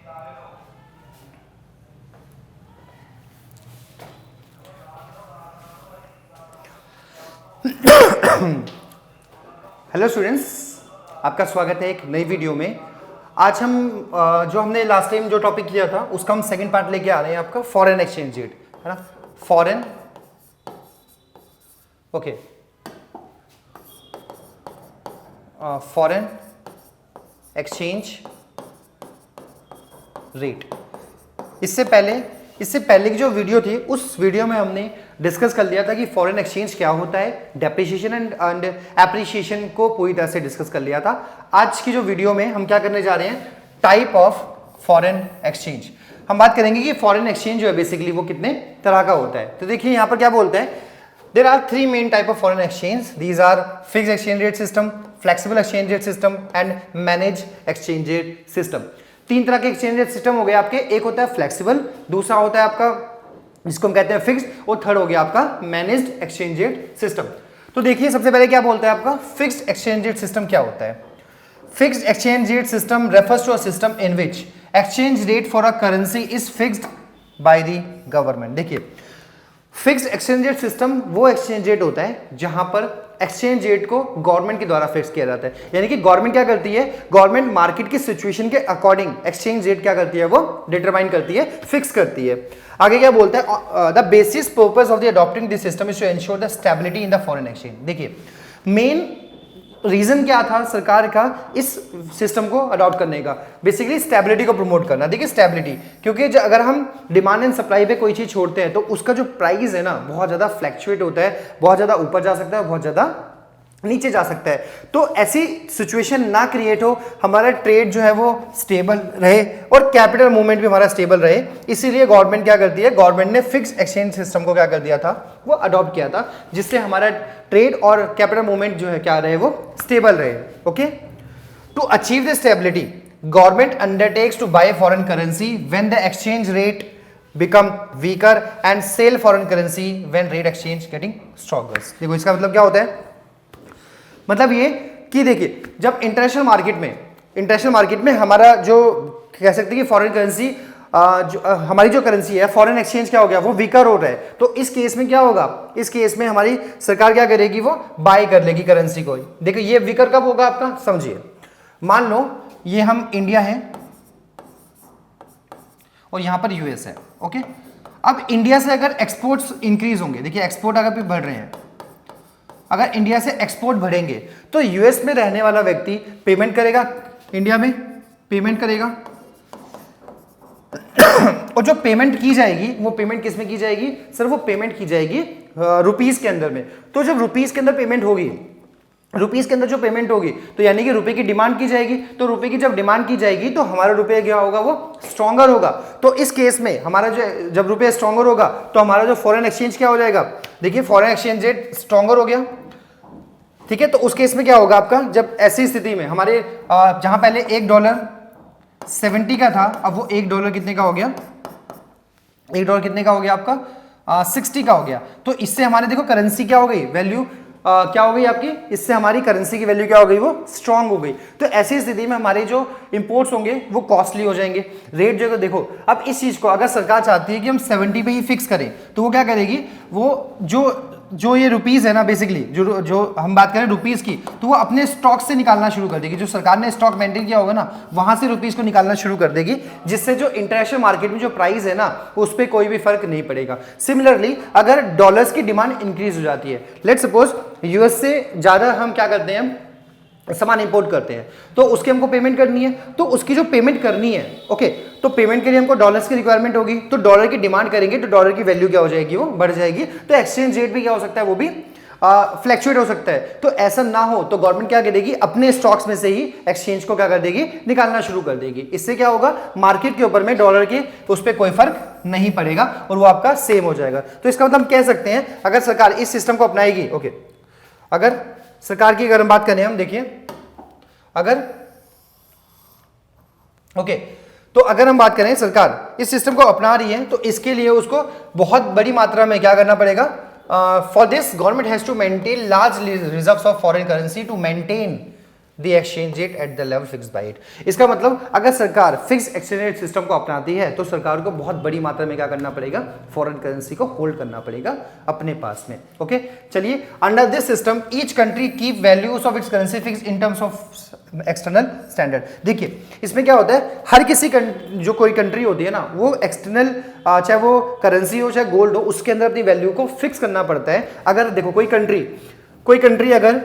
Hello students, आपका स्वागत है एक नई वीडियो में। आज हम जो हमने लास्ट टाइम जो टॉपिक किया था उसका हम सेकंड पार्ट लेके आ रहे हैं, आपका फॉरेन एक्सचेंज रेट, है ना। Foreign foreign exchange rate. इससे पहले की जो वीडियो थी उस वीडियो में हमने डिस्कस कर लिया था कि फॉरेन एक्सचेंज क्या होता है, डेप्रिसिएशन एंड एप्रिसिएशन को पूरी तरह से डिस्कस कर लिया था। आज की जो वीडियो में हम क्या करने जा रहे हैं, टाइप ऑफ फॉरेन एक्सचेंज। हम बात करेंगे कि फॉरेन एक्सचेंज जो है बेसिकली वो कितने तरह का होता है। तो देखिए यहाँ पर क्या बोलते हैं, there are three main type of foreign exchange. These are fixed exchange rate system, flexible exchange rate system and manage exchange rate system. तीन तरह के एक्सचेंज रेट सिस्टम हो गए आपके। एक होता है फ्लेक्सिबल, दूसरा होता है आपका जिसको हम कहते हैं फिक्स्ड, और थर्ड हो गया आपका मैनेज्ड एक्सचेंज रेट सिस्टम। तो देखिए सबसे पहले क्या बोलता है आपका फिक्स्ड एक्सचेंज रेट सिस्टम क्या होता है। Fixed exchange rate system refers to a system in which exchange rate for a currency is fixed by the government. देखिए फिक्स्ड एक्सचेंज रेट सिस्टम वो एक्सचेंज रेट होता है जहां पर एक्सचेंज रेट को गवर्नमेंट के द्वारा फिक्स किया जाता है। यानी कि गवर्नमेंट क्या करती है, गवर्नमेंट मार्केट की सिचुएशन के अकॉर्डिंग एक्सचेंज रेट क्या करती है, वो डिटरमाइन करती है, फिक्स करती है। आगे क्या बोलता है, the basis purpose of the adopting this system is to ensure the stability in the foreign exchange. देखिए मेन रीजन क्या था सरकार का इस सिस्टम को अडॉप्ट करने का, बेसिकली स्टेबिलिटी को प्रमोट करना। देखिए स्टेबिलिटी, क्योंकि अगर हम डिमांड एंड सप्लाई पे कोई चीज छोड़ते हैं तो उसका जो प्राइस है ना बहुत ज्यादा फ्लैक्चुएट होता है, बहुत ज्यादा ऊपर जा सकता है, बहुत ज्यादा नीचे जा सकता है। तो ऐसी सिचुएशन ना क्रिएट हो, हमारा ट्रेड जो है वो स्टेबल रहे और कैपिटल मूवमेंट भी हमारा स्टेबल रहे। इसीलिए गवर्नमेंट क्या करती है, गवर्नमेंट ने फिक्स्ड एक्सचेंज सिस्टम को क्या कर दिया था, वो अडॉप्ट किया था, जिससे हमारा ट्रेड और कैपिटल मूवमेंट जो है क्या रहे, वो स्टेबल रहे। Okay, to achieve the stability government undertakes to buy foreign currency when the exchange rate become weaker and sell foreign currency when rate exchange getting stronger। देखो इसका मतलब क्या होता है, मतलब ये कि देखिए जब इंटरनेशनल मार्केट में हमारा जो कह सकते हैं कि फॉरेन करेंसी हमारी जो करेंसी है फॉरेन एक्सचेंज क्या हो गया, वो वीकर हो रहा है। तो इस केस में क्या होगा, इस केस में हमारी सरकार क्या करेगी, वो बाय कर लेगी करेंसी को। देखिए ये वीकर कब होगा आपका, समझिए मान लो ये हम इंडिया है और यहां पर यूएस है। ओके, अब इंडिया से अगर एक्सपोर्ट्स इंक्रीज होंगे, देखिए एक्सपोर्ट अगर भी बढ़ रहे हैं, अगर इंडिया से एक्सपोर्ट बढ़ेंगे तो यूएस में रहने वाला व्यक्ति पेमेंट करेगा, इंडिया में पेमेंट करेगा और जो पेमेंट की जाएगी वो पेमेंट किस में की जाएगी सर, वो पेमेंट की जाएगी रुपीस के अंदर में। तो जब रुपीस के अंदर पेमेंट होगी, रुपीस के अंदर जो पेमेंट होगी तो यानी कि रुपए की डिमांड की जाएगी। तो रुपए की जब डिमांड की जाएगी तो हमारा रुपए क्या होगा, वो स्ट्रॉन्गर होगा। तो इस केस में हमारा जो जब रुपए स्ट्रॉन्गर होगा तो हमारा जो फॉरेन एक्सचेंज क्या हो जाएगा, देखिए फॉरेन एक्सचेंज रेट स्ट्रॉन्गर हो गया, ठीक है। तो उस केस में क्या होगा आपका, जब ऐसी स्थिति में हमारे जहां पहले $1 70 का था, अब वो $1 कितने का हो गया, $1 कितने का हो गया आपका 60 का हो गया। तो इससे हमारे देखो करेंसी क्या हो गई, वैल्यू क्या हो गई आपकी, इससे हमारी करेंसी की वैल्यू क्या हो गई, वो स्ट्रांग हो गई। तो ऐसी स्थिति में हमारे जो इंपोर्ट्स होंगे वो कॉस्टली हो जाएंगे। रेट जो देखो, अब इस चीज को अगर सरकार चाहती है कि हम 70 पे ही फिक्स करें तो वो क्या करेगी, वो जो ये रुपीस है ना, बेसिकली जो हम बात करें रुपीस की, तो वो अपने स्टॉक से निकालना शुरू कर देगी। जो सरकार ने स्टॉक मेंटेन किया होगा ना, वहां से रुपीस को निकालना शुरू कर देगी, जिससे जो इंटरनेशनल मार्केट में जो प्राइस है ना उस पर कोई भी फर्क नहीं पड़ेगा। सिमिलरली अगर डॉलर्स की डिमांड इंक्रीज हो जाती है, लेट सपोज यूएस से ज्यादा हम क्या करते हैं, सामान इंपोर्ट करते हैं, तो उसकी हमको पेमेंट करनी है। तो उसकी जो पेमेंट करनी है, ओके, तो पेमेंट के लिए हमको डॉलर्स की रिक्वायरमेंट होगी, तो डॉलर की डिमांड करेंगे तो डॉलर की वैल्यू क्या हो जाएगी, वो बढ़ जाएगी। तो एक्सचेंज रेट भी क्या हो सकता है, वो भी फ्लैक्चुएट हो सकता है। तो ऐसा ना हो तो गवर्नमेंट क्या करेगी, अपने स्टॉक्स में से ही एक्सचेंज को क्या कर देगी, निकालना शुरू कर देगी। इससे क्या होगा, मार्केट के ऊपर में डॉलर के उस पर कोई फर्क नहीं पड़ेगा और वो आपका सेम हो जाएगा। तो इसका मतलब हम कह सकते हैं अगर सरकार इस सिस्टम को अपनाएगी, ओके, अगर सरकार की अगर हम बात करें, हम देखिए अगर ओके, तो अगर हम बात करें सरकार इस सिस्टम को अपना रही है तो इसके लिए उसको बहुत बड़ी मात्रा में क्या करना पड़ेगा, for this government has to maintain large reserves of foreign currency to maintain the exchange rate at the level fix by it. इसका मतलब अगर सरकार फिक्स एक्सचेंज रेट सिस्टम को अपनाती है तो सरकार को बहुत बड़ी मात्रा में क्या करना पड़ेगा, फॉरेन करेंसी को होल्ड करना पड़ेगा अपने पास में। ओके चलिए, under this system each country keep values of its currency fix in terms of external standard. देखिए इसमें क्या होता है, हर किसी जो कोई कंट्री होती है ना, वो एक्सटर्नल चाहे वो करेंसी हो चाहे गोल्ड हो, उसके अंदर अपनी वैल्यू को फिक्स करना पड़ता है। अगर देखो कोई कंट्री अगर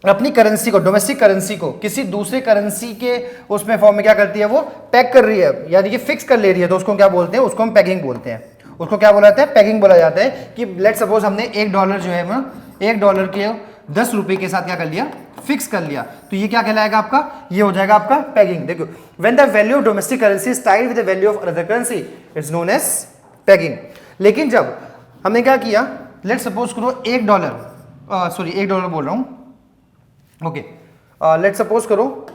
अपनी करेंसी को, डोमेस्टिक करेंसी को किसी दूसरे करेंसी के उसमें फॉर्म में क्या करती है, वो पैक कर रही है, यानी कि फिक्स कर ले रही है, तो उसको क्या बोलते हैं, उसको हम पैगिंग बोलते हैं। उसको क्या बोला जाता है, पैगिंग बोला जाता है। कि लेट सपोज हमने $1 जो है ना, $1 के 10 रुपए के साथ क्या कर लिया, फिक्स कर लिया, तो ये क्या कहलाएगा आपका, ये हो जाएगा आपका पैगिंग। देखो when the value of domestic currency is tied with the value of other currency it's known as pegging. लेकिन जब हमने क्या किया, लेट सपोज करो $1 बोल रहा हूं, ओके लेट सपोज करो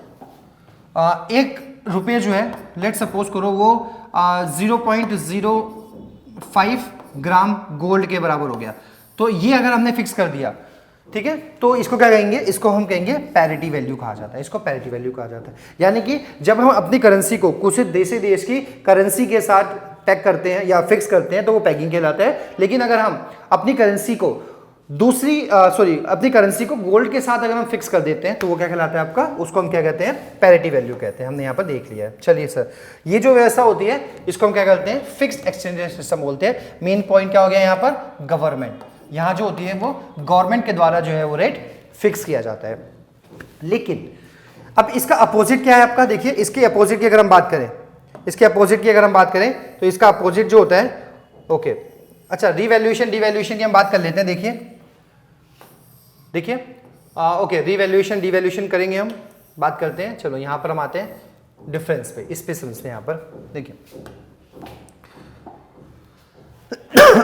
₹1 जो है, लेट सपोज करो वो 0.05 ग्राम गोल्ड के बराबर हो गया, तो ये अगर हमने फिक्स कर दिया, ठीक है, तो इसको क्या कहेंगे, इसको हम कहेंगे पैरिटी वैल्यू कहा जाता है। इसको पैरिटी वैल्यू कहा जाता है, यानी कि जब हम अपनी करेंसी को कुछ देश की करेंसी के साथ पैक करते हैं या फिक्स करते हैं तो वो पैगिंग कहलाता है। लेकिन अगर हम अपनी करेंसी को अपनी करेंसी को गोल्ड के साथ अगर हम फिक्स कर देते हैं तो वो क्या कहलाता है आपका, उसको हम क्या कहते हैं, पैरिटी वैल्यू कहते हैं। हमने यहाँ पर देख लिया है। चलिए सर, ये जो व्यवस्था होती है इसको हम क्या करते हैं, फिक्स्ड एक्सचेंज रेट सिस्टम बोलते हैं। मेन पॉइंट क्या हो गया यहाँ पर, गवर्नमेंट, यहाँ जो होती है वो गवर्नमेंट के द्वारा जो है वो रेट फिक्स किया जाता है। लेकिन अब इसका अपोजिट क्या है आपका, देखिए इसके अपोजिट की अगर हम बात करें, तो इसका अपोजिट जो होता है, ओके अच्छा, रिवैल्यूएशन डिवैल्यूएशन की हम बात कर लेते हैं। देखिए ओके, रिवैल्यूएशन डिवैल्यूएशन करेंगे हम, बात करते हैं। चलो यहाँ पर हम आते हैं डिफरेंस पे, इस पे समझते हैं। यहाँ पर देखिए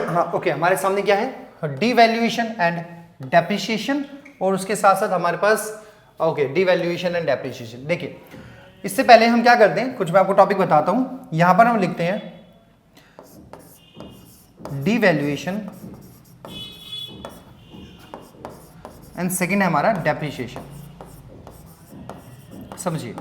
हाँ ओके, हमारे सामने क्या है, डिवैल्यूएशन एंड डेप्रिसिएशन, और उसके साथ साथ हमारे पास ओके डिवैल्यूएशन एंड डेप्रिसिएशन। देखिए इससे पहले हम क्या करते हैं, कुछ मैं आपको टॉपिक बताता हूं। यहां पर हम लिखते हैं डिवैल्यूएशन एंड सेकेंड है हमारा डेप्रिसिएशन। समझिए,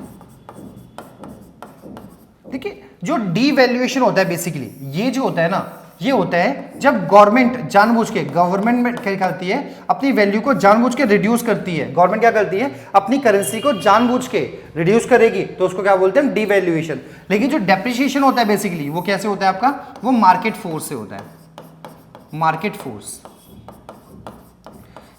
देखिए जो डिवैल्यूएशन होता है बेसिकली, ये जो होता है ना, ये होता है जब गवर्नमेंट जानबूझ के, गवर्नमेंट क्या करती है, अपनी वैल्यू को जानबूझ के रिड्यूस करती है। गवर्नमेंट क्या करती है, अपनी करेंसी को जानबूझ के रिड्यूस करेगी, तो उसको क्या बोलते हैं, डिवैल्यूएशन। लेकिन जो डेप्रिसिएशन होता है बेसिकली, वो कैसे होता है आपका, वो मार्केट फोर्स से होता है। मार्केट फोर्स,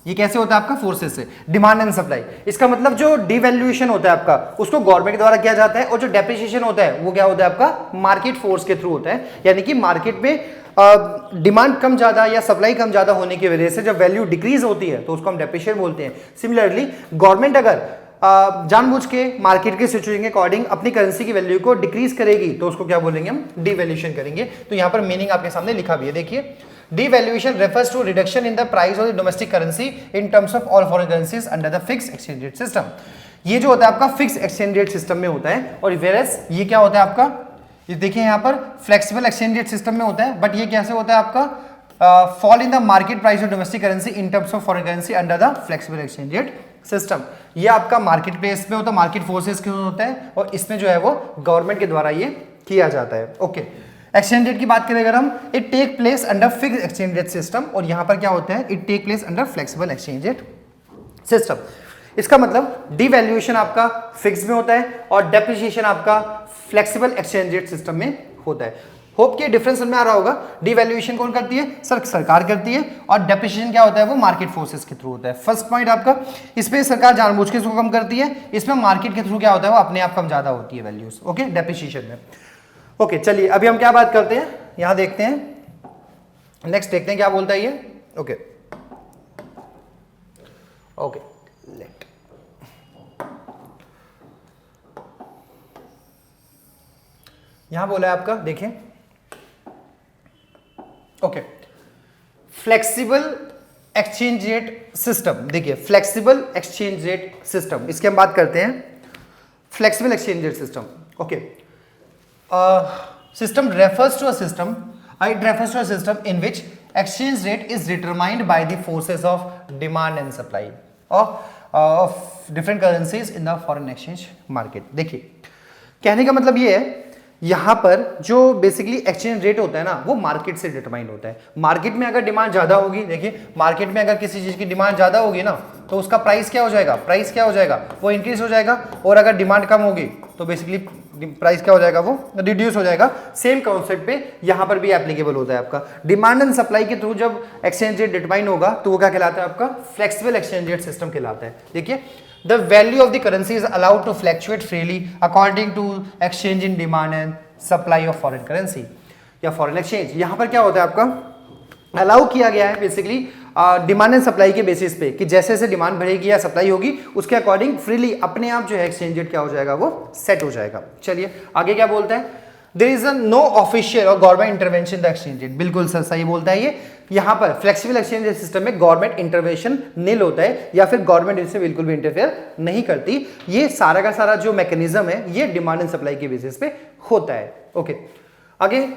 ये कैसे होता है आपका, फोर्सेस से, डिमांड एंड सप्लाई। इसका मतलब जो डिवैल्यूएशन होता है आपका, उसको गवर्नमेंट द्वारा किया जाता है, और जो डेप्रिसिएशन होता है वो क्या होता है आपका, मार्केट फोर्स के थ्रू होता है। यानी कि मार्केट में डिमांड कम ज्यादा या सप्लाई कम ज्यादा होने की वजह से जब वैल्यू डिक्रीज होती है तो उसको हम डेप्रिसिएशन बोलते हैं। सिमिलरली गवर्नमेंट अगर जानबूझ के मार्केट के सिचुएशन के अकॉर्डिंग अपनी करेंसी की वैल्यू को डिक्रीज करेगी तो उसको क्या बोलेंगे हम, डिवैल्यूएशन करेंगे। तो यहां पर मीनिंग आपके सामने लिखा भी है, देखिए devaluation refers to reduction in the price of the domestic currency in terms of all foreign currencies under the fixed exchange rate system। ये जो होता है आपका फिक्स एक्सचेंज रेट सिस्टम में होता है, और वेरस ये क्या होता है आपका, ये देखिए यहाँ पर फ्लेक्सिबल एक्सचेंज रेट सिस्टम में होता है। बट ये कैसे होता है आपका, fall in the market price of domestic currency in terms of foreign currency under the flexible exchange rate system. ये आपका मार्केट प्लेस में होता है, मार्केट फोर्सेस के होता है, और इसमें जो है वो गवर्नमेंट के द्वारा ये किया जाता है। ओके, एक्सचेंज रेट की बात करें अगर हम, it take place under fix exchange rate system, और यहां पर क्या होता है, it take place under flexible exchange rate system. इसका मतलब डिवैल्यूएशन आपका फिक्स में होता है और डेप्रिसिएशन आपका फ्लेक्सिबल एक्सचेंज रेट सिस्टम में होता है। होप के डिफरेंस समझ में आ रहा होगा। डिवैल्यूएशन कौन करती है, सरकार करती है, और डेप्रिसिएशन क्या होता है, वो मार्केट फोर्सेस के थ्रू होता है। फर्स्ट पॉइंट आपका, इसमें सरकार जानबूझ के इसको कम करती है, इसमें मार्केट के थ्रू क्या होता है, वो अपने आप कम ज्यादा होती है वैल्यूज, ओके, डेप्रिसिएशन में। ओके चलिए अभी हम क्या बात करते हैं, यहां देखते हैं, नेक्स्ट देखते हैं क्या बोलता है ये। ओके ओके लेट, यहां बोला है आपका, देखिए okay, flexible exchange rate system. देखिए फ्लेक्सिबल एक्सचेंज रेट सिस्टम, इसकी हम बात करते हैं। Flexible exchange rate system, okay, system refers to a system, it refers to a system in which exchange rate is determined by the forces of demand and supply, और of different currencies in the foreign exchange market. देखिए कहने का मतलब ये है यहाँ पर जो बेसिकली एक्सचेंज रेट होता है ना वो मार्केट से डिटरमाइन होता है। मार्केट में अगर डिमांड ज्यादा होगी, देखिए मार्केट में अगर किसी चीज की डिमांड ज्यादा होगी ना तो उसका प्राइस क्या हो जाएगा, प्राइस क्या हो जाएगा, वो इंक्रीज हो जाएगा। और अगर डिमांड कम होगी तो बेसिकली प्राइस क्या हो जाएगा, वो रिड्यूस हो जाएगा। सेम कॉन्सेप्ट पे यहाँ पर भी एप्लीकेबल होता है आपका। डिमांड एंड सप्लाई के थ्रू जब एक्सचेंज रेट डिटरमाइन होगा तो वो क्या कहलाता है आपका, फ्लेक्सिबल एक्सचेंज रेट सिस्टम कहलाता है। देखिए the value of the currency is allowed to fluctuate freely according to exchange in demand and supply of foreign currency या foreign exchange। यहां पर क्या होता है आपका, अलाउ किया गया है बेसिकली डिमांड एंड सप्लाई के बेसिस पे कि जैसे जैसे डिमांड बढ़ेगी या सप्लाई होगी उसके अकॉर्डिंग फ्रीली अपने आप जो है एक्सचेंज रेट क्या हो जाएगा, वो सेट हो जाएगा। चलिए आगे क्या बोलता है, देयर इज नो ऑफिशियल और government intervention the exchange rate. बिल्कुल सर सही बोलता है ये। यहाँ पर फ्लेक्सिबल एक्सचेंज रेट सिस्टम में गवर्नमेंट इंटरवेंशन नील होता है या फिर गवर्नमेंट इससे बिल्कुल भी इंटरफेयर नहीं करती। ये सारा का सारा जो मैकेनिज्म है ये डिमांड एंड सप्लाई के बेसिस पे होता है। ओके आगे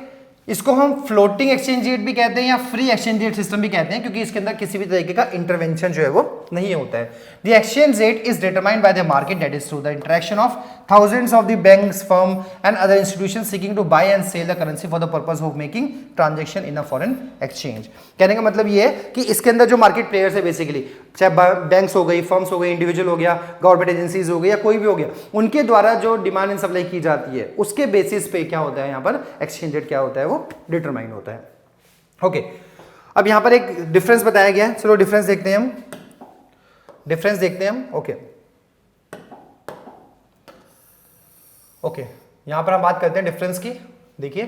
इसको हम फ्लोटिंग एक्सचेंज रेट भी कहते हैं या फ्री एक्सचेंज रेट सिस्टम भी कहते हैं क्योंकि इसके अंदर किसी भी तरीके का इंटरवेंशन जो है वो नहीं होता है। The exchange rate is determined by the market that is through the interaction of thousands of the banks, firm and other institutions seeking to buy and sell the currency for the purpose of making transaction in a foreign exchange। कहने का मतलब ये है कि इसके अंदर जो market players है बेसिकली, चाहे बैंक्स हो गई, फर्म्स हो गई, इंडिविजुअल हो गया, गवर्नमेंट एजेंसीज हो गई या कोई भी हो गया, उनके द्वारा जो डिमांड एंड सप्लाई की जाती है उसके बेसिस पे क्या होता है, यहाँ पर एक्सचेंज रेट क्या होता है, वो डिटरमाइन होता है। ओके अब यहाँ पर एक डिफरेंस बताया गया है, चलो डिफरेंस देखते हैं हम, डिफरेंस देखते हैं हम। ओके यहां पर हम बात करते हैं डिफरेंस की। देखिए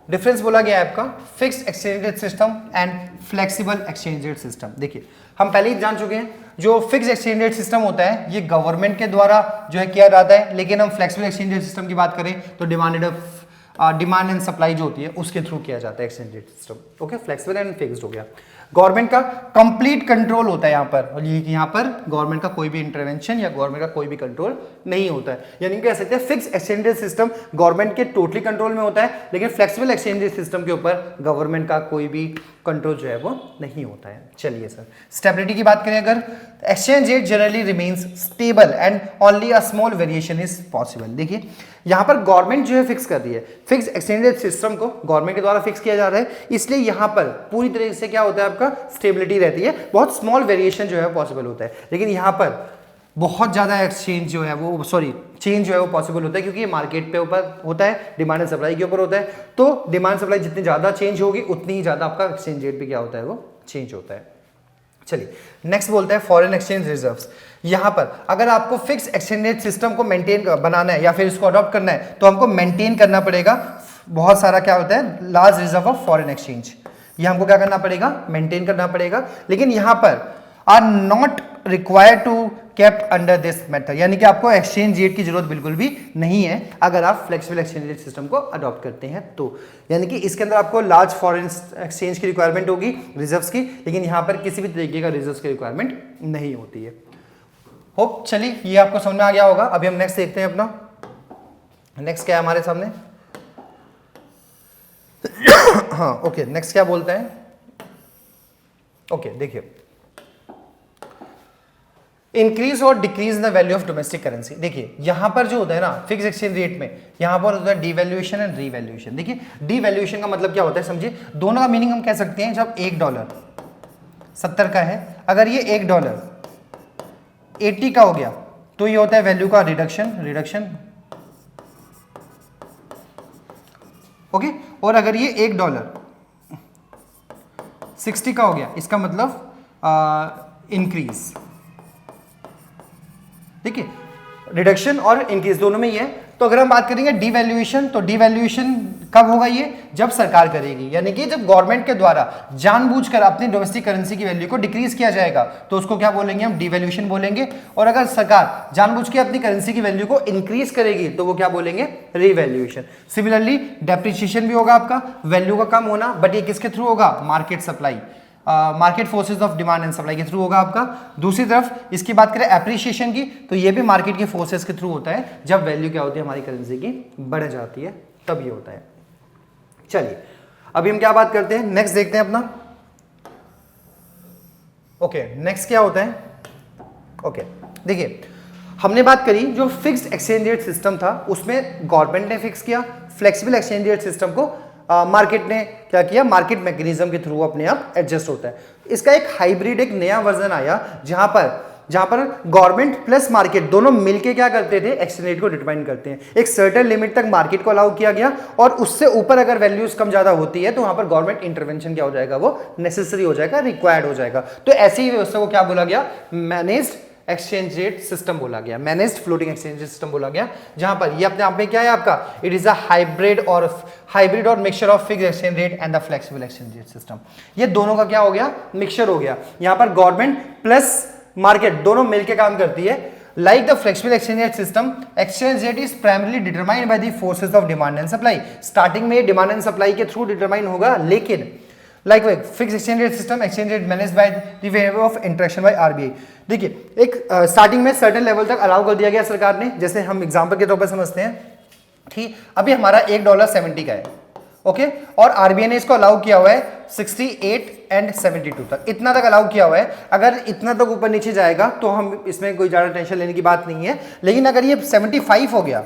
डिफरेंस बोला गया है आपका fixed exchange rate system and flexible exchange rate system. देखिए हम पहले ही जान चुके हैं जो फिक्स्ड एक्सचेंज रेट सिस्टम होता है ये गवर्नमेंट के द्वारा जो है किया जाता है, लेकिन हम फ्लेक्सिबल एक्सचेंज रेट सिस्टम की बात करें तो डिमांड एंड सप्लाई जो होती है उसके थ्रू किया जाता है exchange rate system. Okay flexible and fixed हो गया। गवर्नमेंट का कंप्लीट कंट्रोल होता है यहाँ पर, और ये यहाँ पर गवर्नमेंट का कोई भी इंटरवेंशन या गवर्नमेंट का कोई भी कंट्रोल नहीं होता है। यानी कह सकते हैं fix exchange rate system government के टोटली कंट्रोल में होता है, लेकिन फ्लेक्सिबल एक्सचेंज रेट सिस्टम के ऊपर गवर्नमेंट का कोई भी कंट्रोल जो है वो नहीं होता है। चलिए सर स्टेबिलिटी की बात करें अगर, exchange rate generally remains stable and only a small variation is possible. देखिए यहाँ पर गवर्नमेंट जो है फिक्स कर रही है, फिक्स एक्सचेंज रेट सिस्टम को गवर्नमेंट के द्वारा फिक्स किया जा रहा है, इसलिए यहाँ पर पूरी तरीके से क्या होता है आपका स्टेबिलिटी रहती है, बहुत स्मॉल वेरिएशन जो है पॉसिबल होता है। लेकिन यहाँ पर बहुत ज़्यादा एक्सचेंज जो है वो चेंज जो है वो पॉसिबल होता है क्योंकि ये मार्केट पे ऊपर होता है, डिमांड एंड सप्लाई के ऊपर होता है। तो डिमांड सप्लाई जितनी ज़्यादा चेंज होगी उतनी ही ज़्यादा आपका एक्सचेंज रेट भी क्या होता है, वो चेंज होता है। चलिए नेक्स्ट बोलते हैं फॉरेन एक्सचेंज रिजर्व्स। यहाँ पर अगर आपको फिक्स एक्सचेंज रेट सिस्टम को मेंटेन बनाना है या फिर इसको अडॉप्ट करना है तो हमको मेंटेन करना पड़ेगा बहुत सारा क्या होता है, large reserve of foreign exchange. ये हमको क्या करना पड़ेगा, मेंटेन करना पड़ेगा। लेकिन यहाँ पर are not required to kept under this method, यानी कि आपको एक्सचेंज रेट की जरूरत बिल्कुल भी नहीं है अगर आप फ्लेक्सिबल एक्सचेंज रेट सिस्टम को अडॉप्ट करते हैं तो। यानी कि इसके अंदर आपको लार्ज फॉरेन एक्सचेंज की रिक्वायरमेंट होगी रिजर्व्स की, लेकिन यहाँ पर किसी भी तरीके का रिजर्व्स की रिक्वायरमेंट नहीं होती है। होप चलिए ये आपको समझ में आ गया होगा। अभी हम नेक्स्ट देखते हैं अपना, नेक्स्ट क्या है हमारे सामने। हाँ ओके नेक्स्ट क्या बोलते हैं, ओके देखिए इंक्रीज और decrease in the value of domestic currency. देखिए यहां पर जो होता है ना फिक्स एक्सचेंज रेट में, यहां पर होता है डिवैल्यूएशन एंड रीवैल्यूएशन। देखिए डिवैल्यूएशन का मतलब क्या होता है समझिए, दोनों का मीनिंग हम कह सकते हैं। जब $1 70 का है, अगर ये $1 80 का हो गया तो ये होता है वैल्यू का रिडक्शन ओके। और अगर ये $1 60 का हो गया इसका मतलब इंक्रीज। देखिए रिडक्शन और इंक्रीज दोनों में ही है। तो अगर हम बात करेंगे डिवैल्यूएशन, तो डिवैल्यूएशन कब होगा, ये जब सरकार करेगी, यानी कि जब गवर्नमेंट के द्वारा जानबूझकर अपनी डोमेस्टिक करेंसी की वैल्यू को डिक्रीज किया जाएगा तो उसको क्या बोलेंगे, हम डिवैल्यूएशन बोलेंगे। और अगर सरकार जानबूझ के अपनी करेंसी की वैल्यू को इंक्रीज करेगी तो वो क्या बोलेंगे, रिवैल्यूएशन। सिमिलरली डेप्रिसिएशन भी होगा आपका, वैल्यू का कम होना, बट ये किसके थ्रू होगा, market supply, market forces of demand and supply के थ्रू होगा आपका। दूसरी तरफ इसकी बात करें एप्रिसिएशन की, तो ये भी मार्केट के फोर्सेज के थ्रू होता है, जब वैल्यू क्या होती है हमारी करेंसी की बढ़ जाती है तब ये होता है। चलिए अभी हम क्या बात करते हैं, नेक्स्ट देखते हैं अपना। ओके नेक्स्ट क्या होता है? ओके देखिए, हमने बात करी जो फिक्स्ड एक्सचेंज रेट सिस्टम था उसमें गवर्नमेंट ने फिक्स किया, फ्लेक्सिबल एक्सचेंज रेट सिस्टम को मार्केट ने क्या किया, मार्केट मैकेनिज्म के थ्रू अपने आप एडजस्ट होता है। इसका एक हाइब्रिड, एक नया वर्जन आया जहां पर गवर्नमेंट प्लस मार्केट दोनों मिलके क्या करते थे, एक्सचेंज रेट को डिटरमाइन करते हैं। एक सर्टेन लिमिट तक मार्केट को अलाउ किया गया और उससे ऊपर अगर वैल्यूज कम ज्यादा होती है तो वहां पर गवर्नमेंट इंटरवेंशन क्या हो जाएगा, वो नेसेसरी हो जाएगा, रिक्वायर्ड हो जाएगा। तो ऐसी ही व्यवस्था को क्या बोला गया, मैनेज्ड एक्सचेंज रेट सिस्टम बोला गया, मैनेज्ड फ्लोटिंग एक्सचेंज सिस्टम बोला गया। जहां पर ये अपने आप में क्या है आपका, इट इज अ हाइब्रिड और mixture of fixed exchange rate and the flexible exchange rate system. ये दोनों का क्या हो गया, मिक्सचर हो गया। यहां पर गवर्नमेंट प्लस मार्केट दोनों मिलकर काम करती है। Like the flexible exchange rate system, exchange rate is primarily determined by the forces of demand and supply. Starting में डिमांड एंड सप्लाई के थ्रू डिटरमाइन होगा, लेकिन like fix exchange rate system, exchange rate manage by the way of interaction by RBI. देखिए एक starting में certain level तक allow कर दिया गया सरकार ने। जैसे हम एग्जांपल के तौर पर समझते हैं कि अभी हमारा $1.70 का है, ओके, और आरबीआई ने इसको अलाउ किया हुआ है 68 एंड 72 तक, इतना तक अलाउ किया हुआ है। अगर इतना तक ऊपर नीचे जाएगा तो हम इसमें कोई ज्यादा टेंशन लेने की बात नहीं है, लेकिन अगर ये 75 हो गया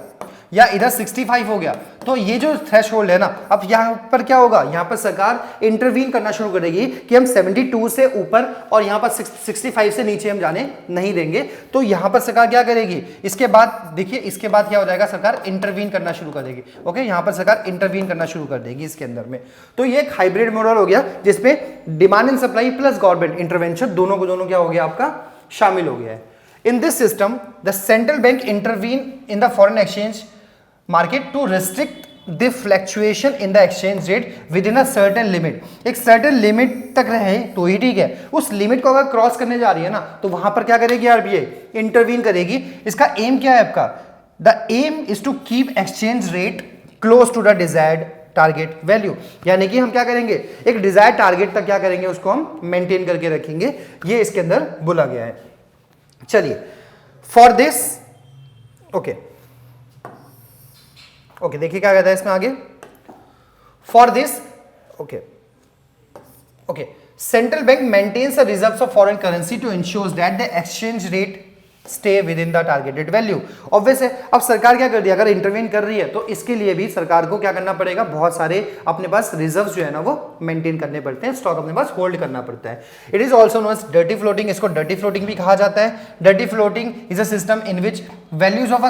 या इधर 65 हो गया तो ये जो थ्रेशहोल्ड है ना, अब यहां पर क्या होगा, यहां पर सरकार इंटरवीन करना शुरू करेगी कि हम 72 से ऊपर और यहां पर 65 से नीचे हम जाने नहीं देंगे। तो यहां पर सरकार क्या करेगी, इसके बाद देखिए, इसके बाद क्या हो जाएगा, सरकार इंटरवीन करना शुरू कर देगी। ओके, यहां पर सरकार इंटरवीन करना शुरू कर देगी इसके अंदर में। तो ये एक हाइब्रिड मॉडल हो गया जिसमें demand and supply plus government intervention दोनों को दोनों क्या हो गया, आपका शामिल हो गया है। In this system the central bank intervene in the foreign exchange market to restrict the fluctuation in the exchange rate within a certain limit। एक certain limit तक रहे तो ही ठीक है, उस लिमिट को अगर क्रॉस करने जा रही है ना तो वहां पर क्या करेगी आरबीआई, इंटरवीन करेगी। इसका एम क्या है आपका, the aim is to keep exchange rate close to the desired target value. यानी कि हम क्या करेंगे, एक डिजायर्ड टारगेट तक क्या करेंगे, उसको हम मेंटेन करके रखेंगे, ये इसके अंदर बोला गया है। चलिए फॉर दिस ओके देखिए क्या कहता है इसमें आगे, for this okay central bank maintains the reserves of foreign currency to ensure that the exchange rate stay within the targeted value. Obvious है, अब सरकार क्या कर दिया, अगर इंटरवेन कर रही है तो इसके लिए भी सरकार को क्या करना पड़ेगा, बहुत सारे अपने पास रिजर्व्स जो है ना वो मेंटेन करने पड़ते हैं, स्टॉक अपने पास होल्ड करना पड़ता है। It is also known as dirty floating, इसको डर्टी फ्लोटिंग भी कहा जाता है। Dirty floating is a system in which values of a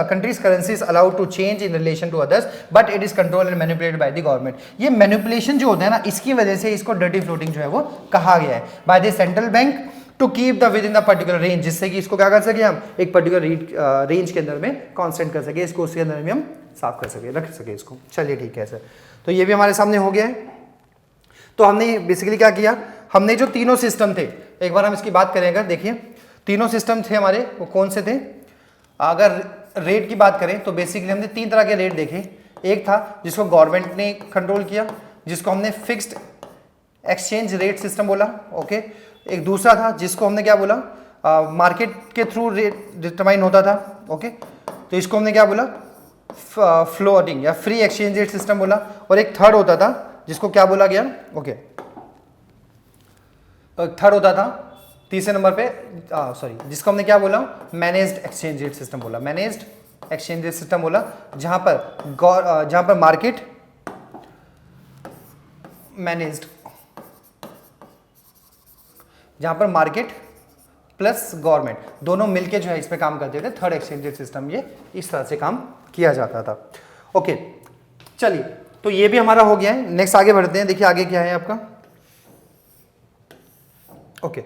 country's currency is allowed to change in relation to others but it is controlled and manipulated by the government. ये manipulation जो होता है ना, इसकी वजह से इसको डर्टी फ्लोटिंग जो है वो कहा गया है by the central bank to keep the within the particular range, जिससे कि इसको क्या कर सके हम, एक पर्टिकुलर रेंज के अंदर में कांस्टेंट कर सके, इसको उसके अंदर में हम साफ कर सके, रख सके इसको। चलिए ठीक है सर, तो ये भी हमारे सामने हो गया है। तो हमने बेसिकली क्या किया, हमने जो तीनों सिस्टम थे, एक बार हम इसकी बात करें, अगर देखिए तीनों सिस्टम थे हमारे, वो कौन से थे। अगर रेट की बात करें तो बेसिकली हमने 3 तरह के रेट देखे। एक था जिसको गवर्नमेंट ने कंट्रोल किया, जिसको हमने फिक्स्ड एक्सचेंज रेट सिस्टम बोला, ओके। एक दूसरा था जिसको हमने क्या बोला, मार्केट के थ्रू रेट डिटरमाइन होता था, ओके, तो इसको हमने क्या बोला, फ्लोटिंग या फ्री एक्सचेंज रेट सिस्टम बोला। और एक थर्ड होता था जिसको क्या बोला गया, ओके, थर्ड होता था तीसरे नंबर पे, जिसको हमने क्या बोला, मैनेज्ड एक्सचेंज रेट सिस्टम बोला, मैनेज्ड एक्सचेंज रेट सिस्टम बोला, जहां पर मार्केट मैनेज्ड, जहां पर मार्केट प्लस गवर्नमेंट दोनों मिलके जो है इस पे काम करते थे। थर्ड एक्सचेंज रेट सिस्टम ये इस तरह से काम किया जाता था। ओके चलिए, तो ये भी हमारा हो गया है। नेक्स्ट आगे बढ़ते हैं, देखिए आगे क्या है आपका, okay,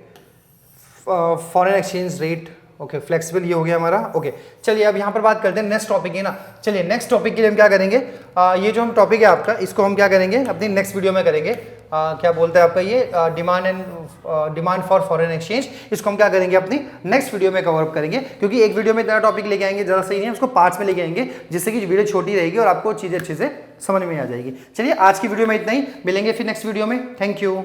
foreign exchange rate, okay, flexible ये हो गया हमारा। ओके चलिए अब यहाँ पर बात करते हैं नेक्स्ट टॉपिक है ना। चलिए नेक्स्ट टॉपिक के लिए हम क्या करेंगे, ये जो हम टॉपिक है आपका, इसको हम क्या करेंगे अपनी नेक्स्ट वीडियो में करेंगे। क्या बोलते हैं आपका ये डिमांड फॉर फॉरेन एक्सचेंज, इसको हम क्या करेंगे अपनी नेक्स्ट वीडियो में कवर अप करेंगे, क्योंकि एक वीडियो में इतना टॉपिक लेके आएंगे ज़रा सही नहीं है, उसको पार्ट्स में लेके आएंगे जिससे कि वीडियो छोटी रहेगी और आपको चीज़ें अच्छे से समझ में आ जाएगी। चलिए आज की वीडियो में इतना ही, मिलेंगे फिर नेक्स्ट वीडियो में। Thank you.